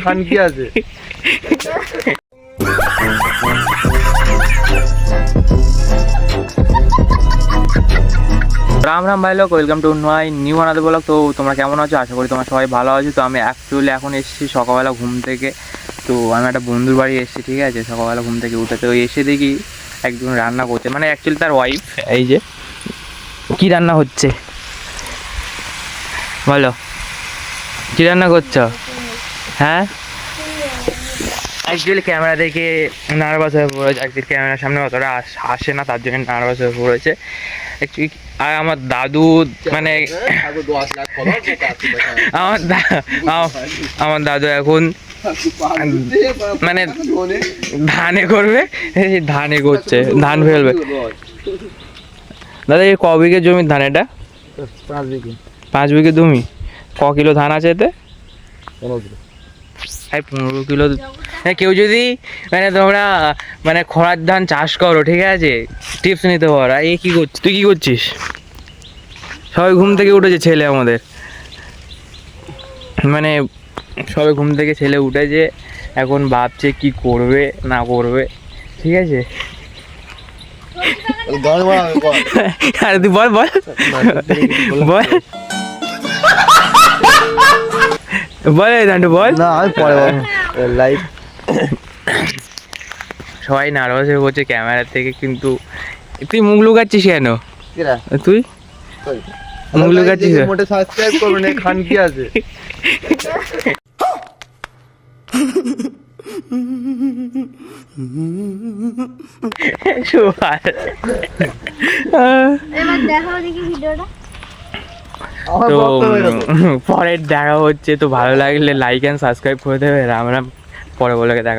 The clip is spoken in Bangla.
খান কি আছে? রাম রাম ভাই লোক, welcome to my new another blog. তো তোমরা কেমন আছো? আশা করি তোমরা সবাই ভালো আছো। তো আমি অ্যাকচুয়ালি এখন এসেছি সকালবেলা ঘুম থেকে। তো আমি একটা বন্ধুর বাড়ি এসেছি, ঠিক আছে। সকালবেলা ঘুম থেকে উঠে তো এসে দেখি একজন রান্না করছে, মানে অ্যাকচুয়ালি তার ওয়াইফ। এই যে কী রান্না হচ্ছে বলো, কী রান্না করছো? হ্যাঁ, অ্যাকচুয়ালি ক্যামেরা দেখে নার্ভাস হয়ে পড়েছে। অ্যাকচুয়ালি ক্যামেরার সামনে অতটা আসে না, তার জন্য নার্ভাস হয়ে পড়েছে অ্যাকচুয়ালি। আর আমার দাদু মানে আমার দাদু এখন মানে ধানে করবে, ধানে করছে, ধান ফেলবে। দাদা এই ক বিঘে জমির ধান এটা? 5 বিঘে। 5 বিঘে জমি। ক কিলো ধান আছে এতে? 15 কিলো। 15 কিলো। হ্যাঁ, কেউ যদি মানে তোমরা মানে খড়ার ধান চাষ করো, ঠিক আছে, টিপস নিতে পারো। এই কী করছিস তুই? কী করছিস? সবাই ঘুম থেকে উঠেছে, ছেলে আমাদের মানে সবাই ঘুম থেকে ছেলে উঠেছে, এখন ভাবছে কি করবে না করবে, ঠিক আছে। আরে তুই বল বল বল বল দান্টু বল। না আমি পরে লাইভ। সবাই নার্ভাস হয়ে পড়ছে ক্যামেরার থেকে, কিন্তু তুই মুখ লুকাচ্ছিস কেন? তুই মুখ লুকাচ্ছিস? মোটে সাবস্ক্রাইব করবেন, খান কি আছে? তো পরের দেখা হচ্ছে। তো ভালো লাগলে লাইক অ্যান্ড সাবস্ক্রাইব করে দেবে। রাম রাম, পরে বলে দেখা।